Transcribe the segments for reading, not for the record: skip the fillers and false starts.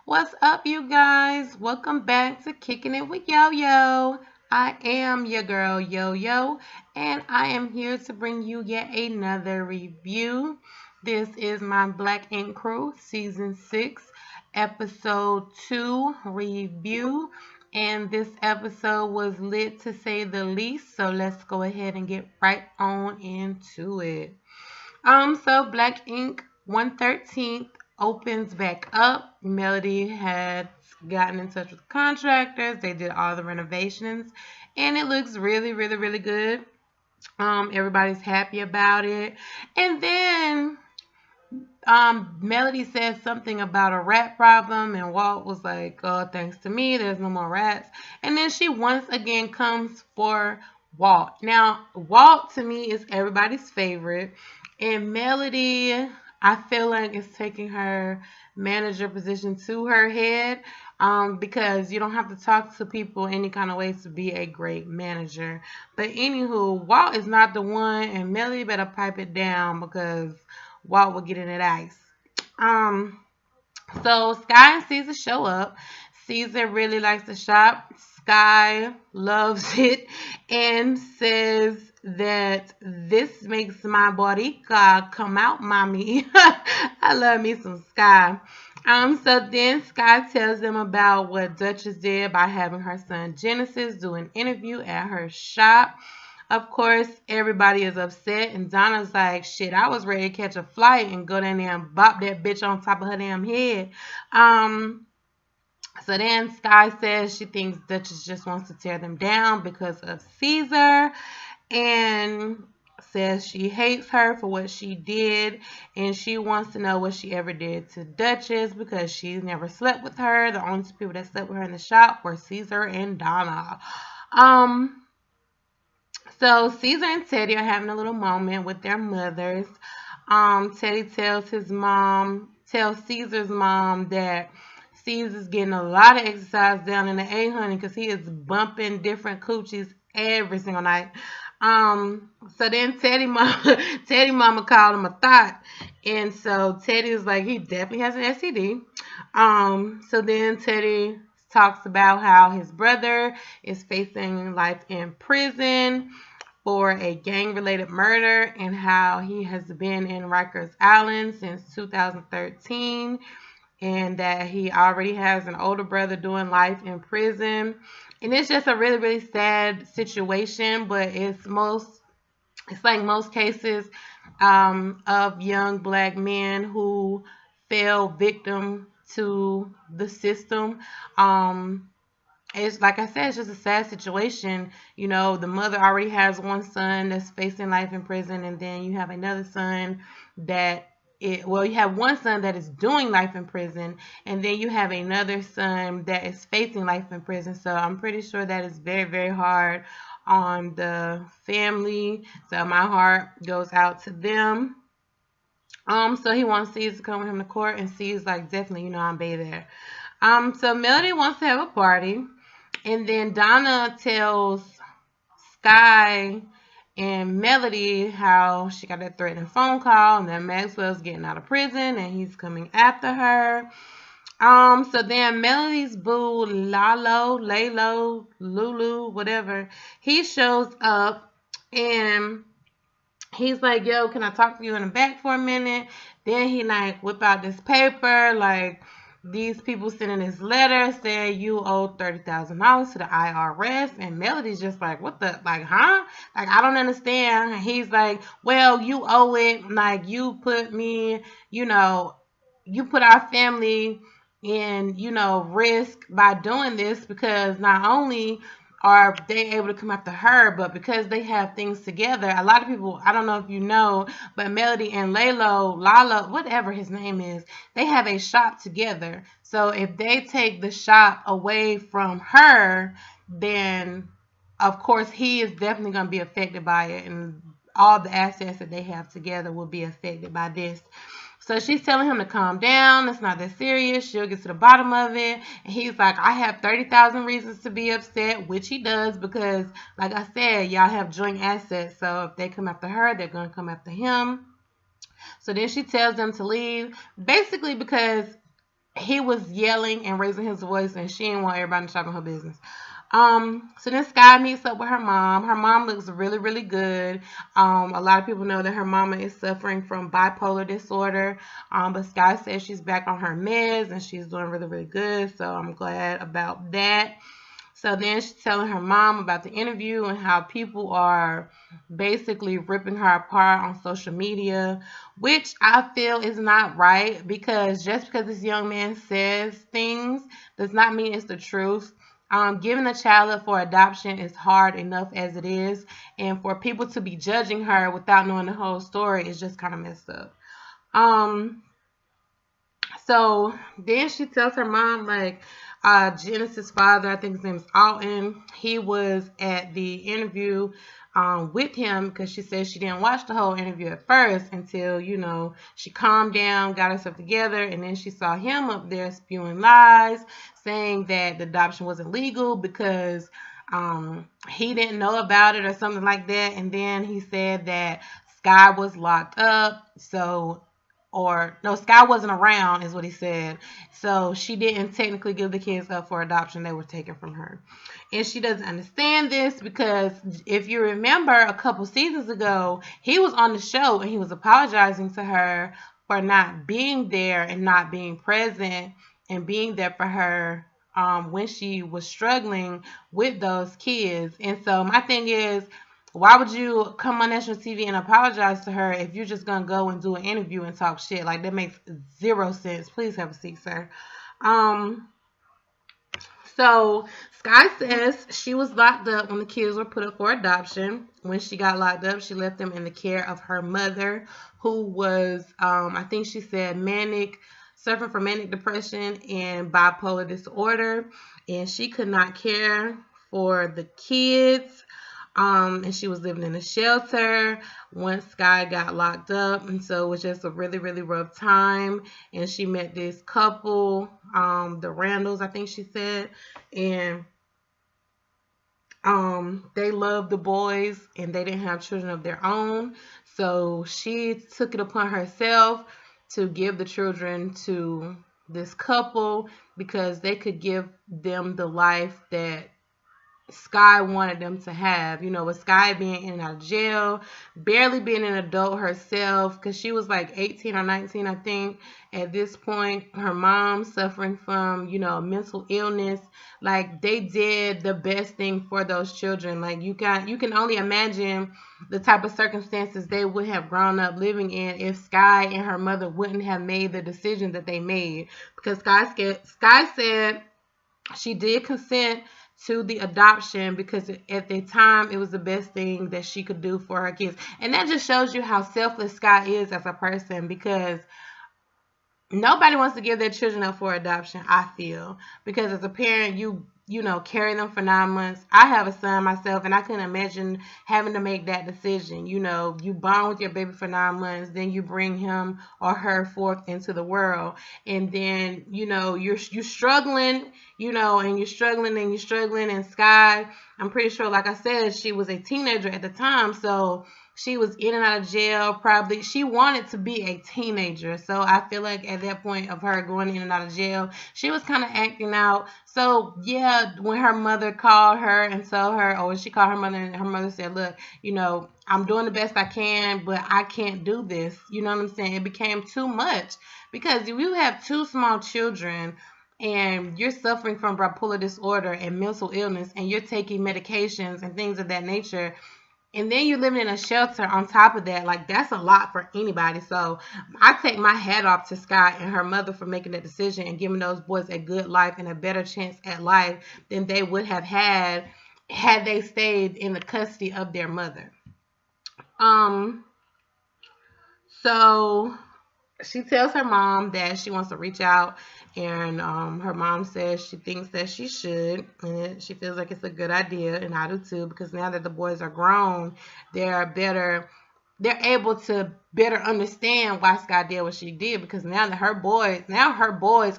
What's up, you guys? Welcome back to Kicking It with Yo Yo. I am your girl Yo Yo, and I am here to bring you yet another review. This is my Black Ink Crew Season 6, Episode 2 review. And this episode was lit to say the least, so let's go ahead and get right on into it. So Black Ink 113th opens back up. Melody had gotten in touch with contractors. They did all the renovations, and it looks really, really, really good. Everybody's happy about it. And then Melody said something about a rat problem, and Walt was like, "Oh, thanks to me, there's no more rats." And then she once again comes for Walt. Now, Walt to me is everybody's favorite, and Melody, I feel like is taking her manager position to her head. Because you don't have to talk to people any kind of ways to be a great manager. But anywho, Walt is not the one, and Melody better pipe it down because Walt will get in that ice. Um, so Sky and Caesar show up. Caesar really likes to shop. Sky loves it and says that this makes my Boricua come out, Mami. I love me some Sky. So then Sky tells them about what Duchess did by having her son Genesis do an interview at her shop. Of course, everybody is upset, and Donna's like, shit, I was ready to catch a flight and go down there and bop that bitch on top of her damn head. So then Sky says she thinks Duchess just wants to tear them down because of Caesar, and says she hates her for what she did, and she wants to know what she ever did to Duchess because she's never slept with her. The only two people that slept with her in the shop were Caesar and Donna. So Caesar and Teddy are having a little moment with their mothers. Teddy tells Caesar's mom that Caesar's getting a lot of exercise down in the 800 because he is bumping different coochies every single night. So then Teddy mama called him a thought. And so Teddy was like, he definitely has an STD. So then Teddy talks about how his brother is facing life in prison for a gang-related murder and how he has been in Rikers Island since 2013 and that he already has an older brother doing life in prison. And it's just a really, really sad situation, but it's like most cases of young black men who fell victim to the system. It's like I said, it's just a sad situation. You know, the mother already has one son that's facing life in prison, and then you have another son you have one son that is doing life in prison, and then you have another son that is facing life in prison. So I'm pretty sure that is very, very hard on the family. So my heart goes out to them. So he wants Caesar to come with him to court, and Caesar's like, definitely, I'll be there. So Melody wants to have a party. And then Donna tells Sky and Melody how she got that threatening phone call and that Maxwell's getting out of prison and he's coming after her. So then Melody's boo, Lalo, Lulu, whatever, he shows up and he's like, yo, can I talk to you in the back for a minute? Then he like whip out this paper, like, these people sending this letter saying you owe $30,000 to the IRS, and Melody's just like, what the, like, huh? Like, I don't understand. And he's like, well, you owe it. Like, you put me, you put our family in, risk by doing this because not only are they able to come after her, but because they have things together, a lot of people, I don't know if you know, but Melody and Lala, whatever his name is, they have a shop together. So if they take the shop away from her, then of course he is definitely going to be affected by it, and all the assets that they have together will be affected by this. So she's telling him to calm down. It's not that serious. She'll get to the bottom of it. And he's like, I have 30,000 reasons to be upset, which he does because, like I said, y'all have joint assets. So if they come after her, they're going to come after him. So then she tells them to leave, basically because he was yelling and raising his voice, and she didn't want everybody to talk on her business. So then Sky meets up with her mom. Her mom looks really, really good. A lot of people know that her mama is suffering from bipolar disorder. But Sky says she's back on her meds and she's doing really, really good. So I'm glad about that. So then she's telling her mom about the interview and how people are basically ripping her apart on social media, which I feel is not right, because just because this young man says things does not mean it's the truth. Giving a child up for adoption is hard enough as it is, and for people to be judging her without knowing the whole story is just kind of messed up. Um, so then she tells her mom, like, Genesis' father, I think his name is Alton, he was at the interview with him, because she said she didn't watch the whole interview at first until, she calmed down, got herself together, and then she saw him up there spewing lies, saying that the adoption wasn't legal because he didn't know about it or something like that. And then he said that Sky was locked up, so, or no, Sky wasn't around is what he said. So she didn't technically give the kids up for adoption. They were taken from her. And she doesn't understand this because if you remember a couple seasons ago, he was on the show and he was apologizing to her for not being there and not being present and being there for her when she was struggling with those kids. And so my thing is, why would you come on national TV and apologize to her if you're just going to go and do an interview and talk shit? Like, that makes zero sense. Please have a seat, sir. So Sky says she was locked up when the kids were put up for adoption. When she got locked up, she left them in the care of her mother, who was, I think she said, suffering from manic depression and bipolar disorder. And she could not care for the kids. And she was living in a shelter once Sky got locked up, and so it was just a really, really rough time. And she met this couple, the Randalls, I think she said, and they loved the boys and they didn't have children of their own, so she took it upon herself to give the children to this couple because they could give them the life that Sky wanted them to have, with Sky being in and out of jail, barely being an adult herself, because she was like 18 or 19, I think, at this point. Her mom suffering from, mental illness. Like, they did the best thing for those children. Like, you can only imagine the type of circumstances they would have grown up living in if Sky and her mother wouldn't have made the decision that they made. Because Sky said she did consent to the adoption because at the time it was the best thing that she could do for her kids. And that just shows you how selfless Sky is as a person, because nobody wants to give their children up for adoption, I feel. Because as a parent, you carry them for 9 months. I have a son myself, and I couldn't imagine having to make that decision. You bond with your baby for 9 months, then you bring him or her forth into the world, and then you're struggling, and you're struggling. And Sky, I'm pretty sure, like I said, she was a teenager at the time, so she was in and out of jail. Probably she wanted to be a teenager. So I feel like at that point of her going in and out of jail, she was kind of acting out. So yeah, when her mother called her and told her, or she called her mother, and her mother said, look, I'm doing the best I can, but I can't do this. You know what I'm saying? It became too much, because if you have 2 small children and you're suffering from bipolar disorder and mental illness, and you're taking medications and things of that nature, and then you're living in a shelter on top of that, like, that's a lot for anybody. So I take my hat off to Sky and her mother for making that decision and giving those boys a good life and a better chance at life than they would have had they stayed in the custody of their mother. So she tells her mom that she wants to reach out, and her mom says she thinks that she should, and she feels like it's a good idea, and I do too, because now that the boys are grown, they're able to better understand why Sky did what she did, because now her boys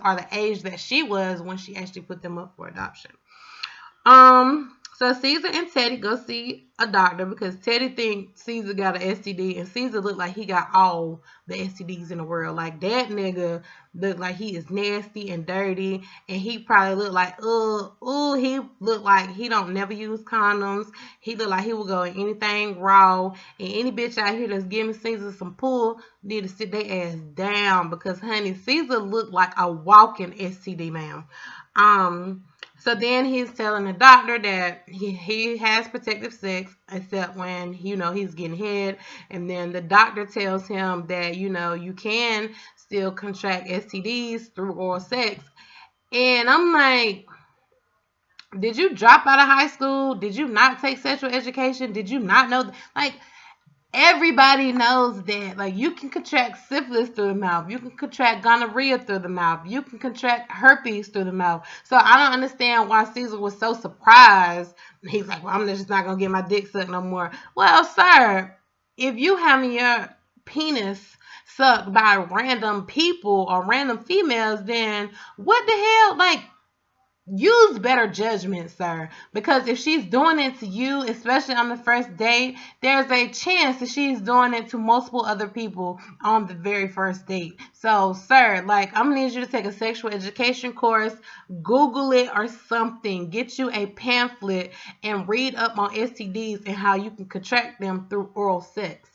are the age that she was when she actually put them up for adoption. So Caesar and Teddy go see a doctor because Teddy thinks Caesar got an STD, and Caesar looked like he got all the STDs in the world. Like, that nigga looked like he is nasty and dirty, and he probably looked like, he looked like he don't never use condoms. He looked like he would go in anything raw, and any bitch out here that's giving Caesar some pull need to sit their ass down because, honey, Caesar looked like a walking STD, ma'am. So then he's telling the doctor that he has protective sex except when, he's getting head. And then the doctor tells him that, you can still contract STDs through oral sex. And I'm like, did you drop out of high school? Did you not take sexual education? Did you not know? Like, everybody knows that, like, you can contract syphilis through the mouth. You can contract gonorrhea through the mouth. You can contract herpes through the mouth. So I don't understand why Caesar was so surprised. He's like, well, I'm just not going to get my dick sucked no more. Well, sir, if you having your penis sucked by random people or random females, then what the hell? Like, use better judgment, sir, because if she's doing it to you, especially on the first date, there's a chance that she's doing it to multiple other people on the very first date. So, sir, like, I'm gonna need you to take a sexual education course, Google it or something, get you a pamphlet and read up on STDs and how you can contract them through oral sex.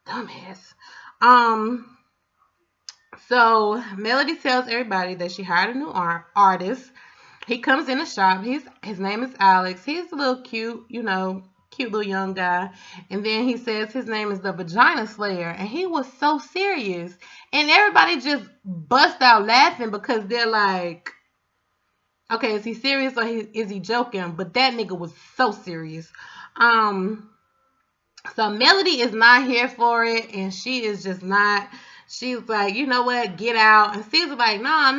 Dumbass. So Melody tells everybody that she hired a new artist. He comes in the shop. His name is Alex. He's a little cute, cute little young guy. And then he says his name is the Vagina Slayer. And he was so serious. And everybody just bust out laughing because they're like, okay, is he serious or is he joking? But that nigga was so serious. So Melody is not here for it. And she is just not. She's like, you know what, get out. And Caesar's like, nah,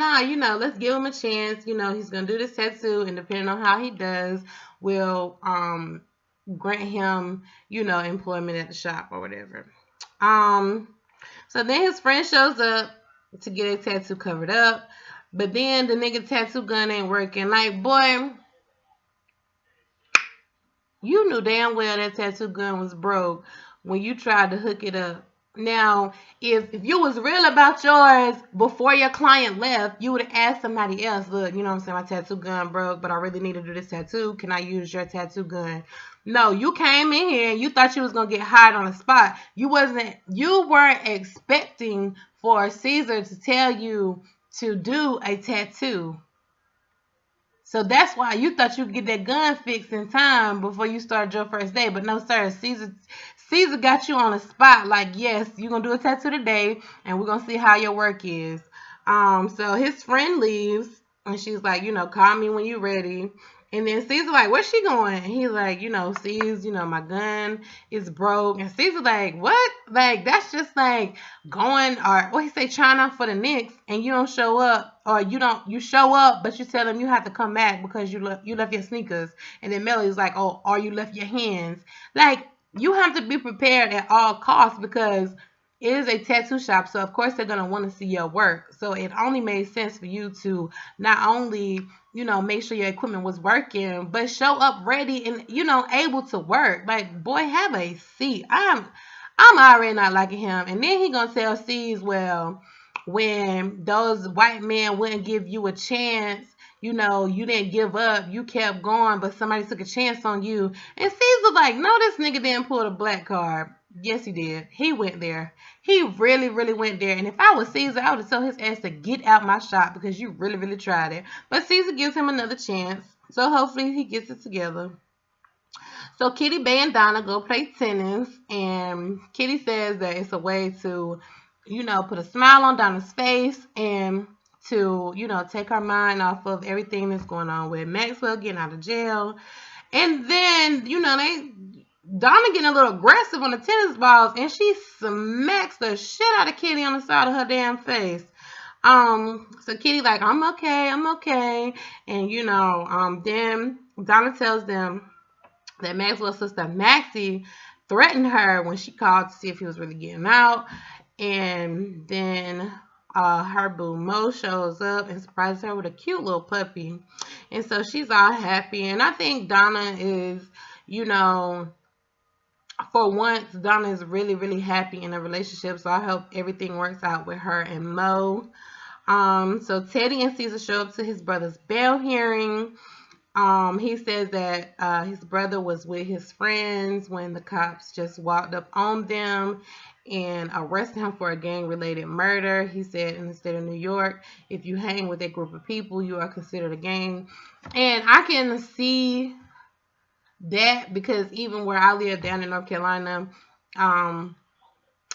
let's give him a chance. He's going to do this tattoo. And depending on how he does, we'll grant him, employment at the shop or whatever. So then his friend shows up to get a tattoo covered up. But then the nigga tattoo gun ain't working. Like, boy, you knew damn well that tattoo gun was broke when you tried to hook it up. Now, if you was real about yours before your client left, you would have asked somebody else, look, my tattoo gun broke, but I really need to do this tattoo. Can I use your tattoo gun? No, you came in here and you thought you was going to get hired on the spot. You weren't expecting for Caesar to tell you to do a tattoo. So that's why you thought you could get that gun fixed in time before you started your first day. But no, sir, Caesar got you on the spot. Like, yes, you're going to do a tattoo today, and we're going to see how your work is. So his friend leaves, and she's like, call me when you're ready. And then Caesar's like, where's she going? And he's like, Caesar, my gun is broke. And Caesar's like, what? Like, that's just like going, or what he say, trying out for the Knicks, and you don't show up, or you show up, but you tell them you have to come back because you left your sneakers. And then Melody's like, oh, or you left your hands. Like, you have to be prepared at all costs because it is a tattoo shop. So, of course, they're going to want to see your work. So, it only made sense for you to not only, make sure your equipment was working, but show up ready and, able to work. Like, boy, have a seat. I'm already not liking him. And then he going to tell C's, well, when those white men wouldn't give you a chance, you didn't give up. You kept going, but somebody took a chance on you. And Caesar's like, no, this nigga didn't pull the black card. Yes, he did. He went there. He really, really went there. And if I was Caesar, I would have told his ass to get out my shop because you really, really tried it. But Caesar gives him another chance. So hopefully he gets it together. So Kitty, Bay, and Donna go play tennis. And Kitty says that it's a way to, put a smile on Donna's face and to, take her mind off of everything that's going on with Maxwell getting out of jail. And then, Donna getting a little aggressive on the tennis balls, and she smacks the shit out of Kitty on the side of her damn face. So Kitty like, I'm okay. And, then Donna tells them that Maxwell's sister Maxie threatened her when she called to see if he was really getting out. And then her boo Mo shows up and surprises her with a cute little puppy. And so she's all happy. And I think Donna is, you know, for once, Donna is really, really happy in a relationship. So I hope everything works out with her and Mo. So Teddy and Caesar show up to his brother's bail hearing. He says that his brother was with his friends when the cops just walked up on them and arrested him for a gang-related murder. He said in the state of New York, if you hang with a group of people, you are considered a gang. And I can see that because even where I live down in North Carolina,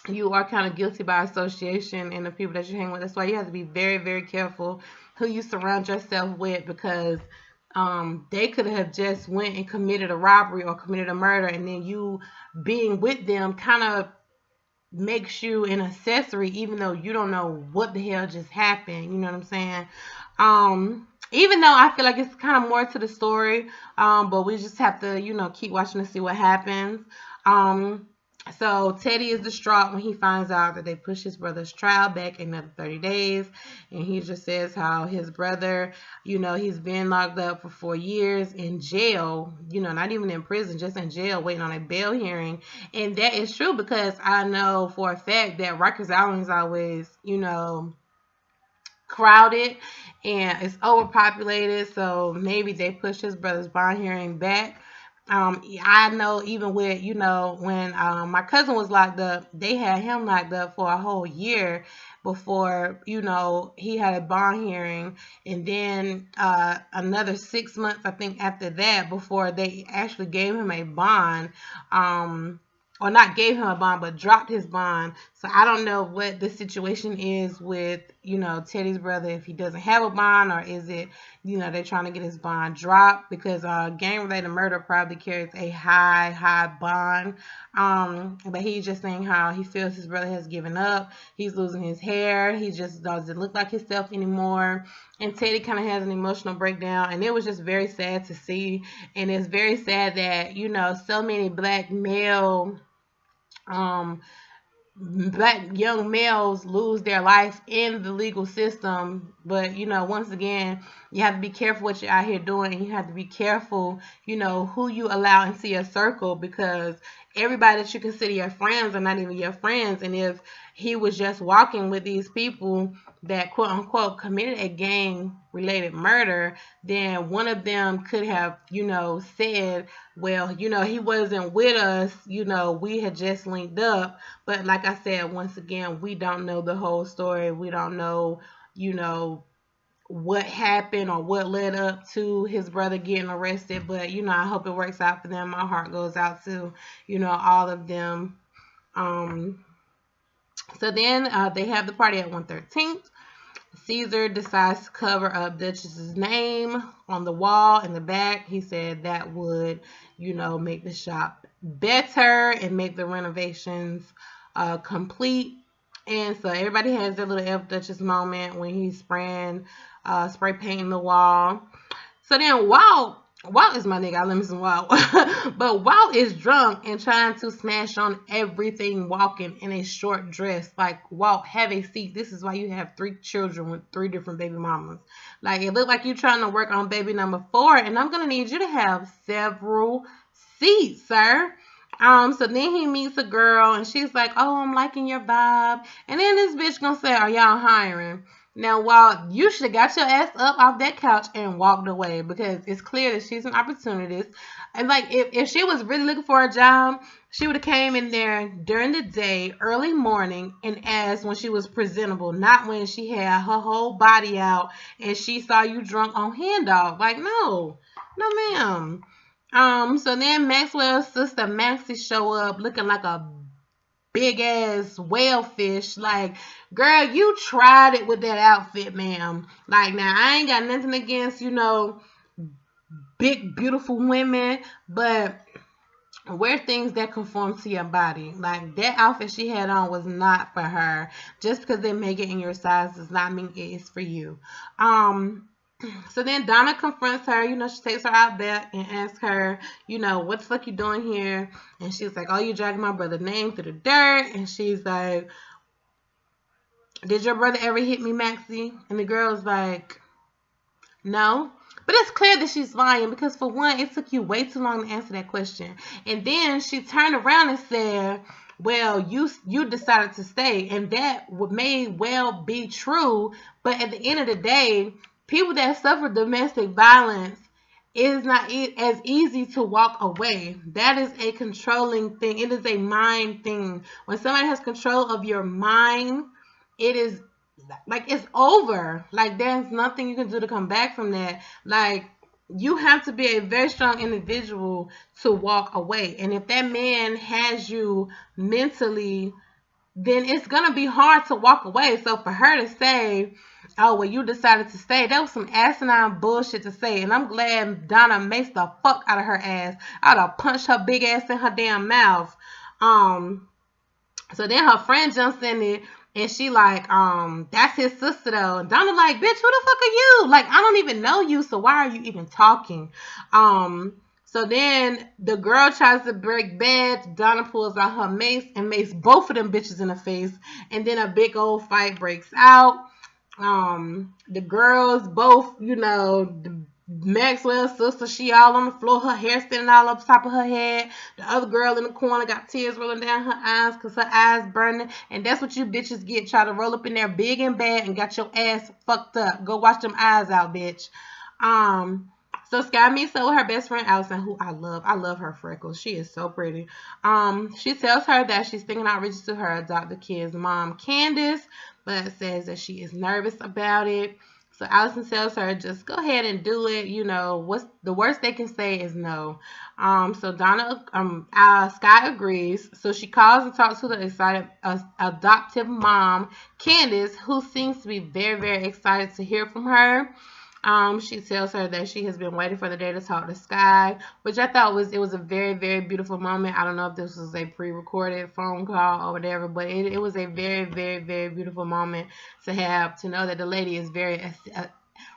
you are kind of guilty by association and the people that you hang with. That's why you have to be very, very careful who you surround yourself with, because they could have just went and committed a robbery or committed a murder, and then you being with them kind of makes you an accessory, even though you don't know what the hell just happened. You know what I'm saying? Even though I feel like it's kind of more to the story, but we just have to, you know, keep watching to see what happens. So Teddy is distraught when he finds out that they pushed his brother's trial back another 30 days. And he just says how his brother, you know, he's been locked up for 4 years in jail, you know, not even in prison, just in jail waiting on a bail hearing. And that is true because I know for a fact that Rikers Island is always, you know, crowded and it's overpopulated. So maybe they pushed his brother's bond hearing back. I know even with, you know, when my cousin was locked up, they had him locked up for a whole year before, you know, he had a bond hearing, and then another 6 months, I think, after that before they actually gave him a bond. Or not gave him a bond, but dropped his bond. So I don't know what the situation is with, you know, Teddy's brother, if he doesn't have a bond, or is it, you know, they're trying to get his bond dropped, because gang-related murder probably carries a high bond. But he's just saying how he feels his brother has given up. He's losing his hair. He just doesn't look like himself anymore. And Teddy kind of has an emotional breakdown, and it was just very sad to see. And it's very sad that, you know, so many black young males lose their life in the legal system. But, you know, once again, you have to be careful what you're out here doing, and you have to be careful, you know, who you allow into your circle, because everybody that you consider your friends are not even your friends. And if he was just walking with these people that quote unquote committed a gang related murder, then one of them could have, you know, said, well, you know, he wasn't with us, you know, we had just linked up. But like I said, once again, we don't know the whole story. We don't know, you know, what happened or what led up to his brother getting arrested. But, you know, I hope it works out for them. My heart goes out to, you know, all of them. So then they have the party at 113th. Caesar decides to cover up Duchess's name on the wall in the back. He said that would, you know, make the shop better and make the renovations complete. And so everybody has their little F Duchess moment when he's spray painting the wall. So then Walt is my nigga. I love me some Walt. But Walt is drunk and trying to smash on everything, walking in a short dress. Like, Walt, have a seat. This is why you have 3 children with 3 different baby mamas. Like, it looked like you're trying to work on baby number 4, and I'm going to need you to have several seats, sir. So then he meets a girl, and she's like, oh, I'm liking your vibe. And then this bitch gonna say, are y'all hiring? Now, Walt, you should have got your ass up off that couch and walked away, because it's clear that she's an opportunist. And, like, if she was really looking for a job, she would have came in there during the day, early morning, and asked when she was presentable, not when she had her whole body out and she saw you drunk on handoff. Like, no, ma'am. So then Maxwell's sister Maxie show up looking like a big ass whale fish. Like, girl, you tried it with that outfit, ma'am. Like, now I ain't got nothing against, you know, big beautiful women, but wear things that conform to your body. Like, that outfit she had on was not for her. Just because they make it in your size does not mean it is for you. So then Donna confronts her, you know, she takes her out back and asks her, you know, what the fuck you doing here? And she's like, oh, you dragging my brother's name through the dirt. And she's like, did your brother ever hit me, Maxie? And the girl was like, no. But it's clear that she's lying because, for one, it took you way too long to answer that question. And then she turned around and said, well, you decided to stay. And that may well be true. But at the end of the day, people that suffer domestic violence, it is not as easy to walk away. That is a controlling thing. It is a mind thing. When somebody has control of your mind, it is like it's over. Like there's nothing you can do to come back from that. Like you have to be a very strong individual to walk away. And if that man has you mentally, then it's gonna be hard to walk away. So for her to say, oh, well, you decided to stay, that was some asinine bullshit to say. And I'm glad Donna maced the fuck out of her ass. I'd have punched her big ass in her damn mouth. So then her friend jumps in it and she like, that's his sister though. And Donna like, bitch, who the fuck are you? Like, I don't even know you, so why are you even talking? So then the girl tries to break bed. Donna pulls out her mace and mace both of them bitches in the face. And then a big old fight breaks out. The girls both, you know, Maxwell's sister, she all on the floor, her hair standing all up top of her head. The other girl in the corner got tears rolling down her eyes because her eyes burning. And that's what you bitches get. Try to roll up in there big and bad and got your ass fucked up. Go wash them eyes out, bitch. So Sky meets up with her best friend Allison, who I love. I love her freckles. She is so pretty. She tells her that she's thinking outreach to her adopted kid's mom, Candace, but says that she is nervous about it. So Allison tells her, just go ahead and do it. You know, what's the worst they can say is no. So Sky agrees. So she calls and talks to the excited adoptive mom, Candace, who seems to be very, very excited to hear from her. She tells her that she has been waiting for the day to talk to Sky, which I thought was a very, very beautiful moment. I don't know if this was a pre-recorded phone call or whatever, but it was a very, very, very beautiful moment to have, to know that the lady is very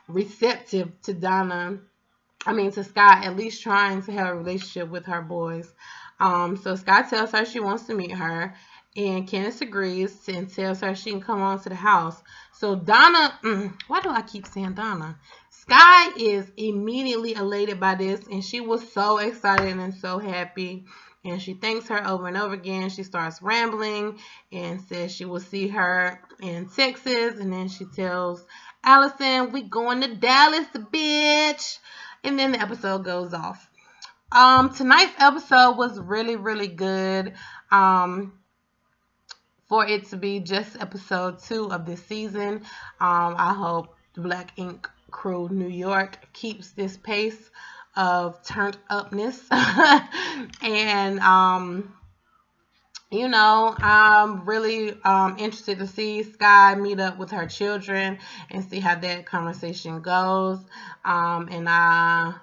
receptive to to Sky, at least trying to have a relationship with her boys. So Sky tells her she wants to meet her, and Candace agrees and tells her she can come on to the house. So Donna, why do I keep saying Donna? Sky is immediately elated by this, and she was so excited and so happy. And she thanks her over and over again. She starts rambling and says she will see her in Texas. And then she tells Allison, we going to Dallas, bitch. And then the episode goes off. Tonight's episode was really, really good. For it to be just episode 2 of this season. I hope the Black Ink Crew New York keeps this pace of turned upness. And, you know, I'm really interested to see Sky meet up with her children and see how that conversation goes. And I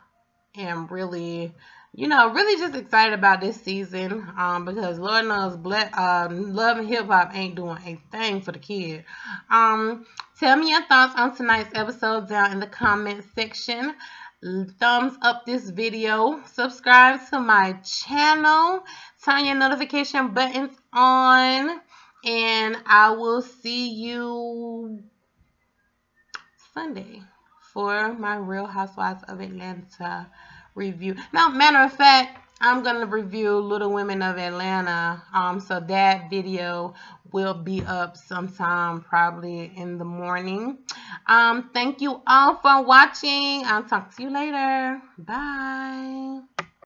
am really... really just excited about this season because Lord knows Love and Hip Hop ain't doing a thing for the kid. Tell me your thoughts on tonight's episode down in the comment section. Thumbs up this video. Subscribe to my channel. Turn your notification buttons on. And I will see you Sunday for my Real Housewives of Atlanta review. Now, matter of fact, I'm gonna review Little Women of Atlanta. So that video will be up sometime probably in the morning. Thank you all for watching. I'll talk to you later. Bye.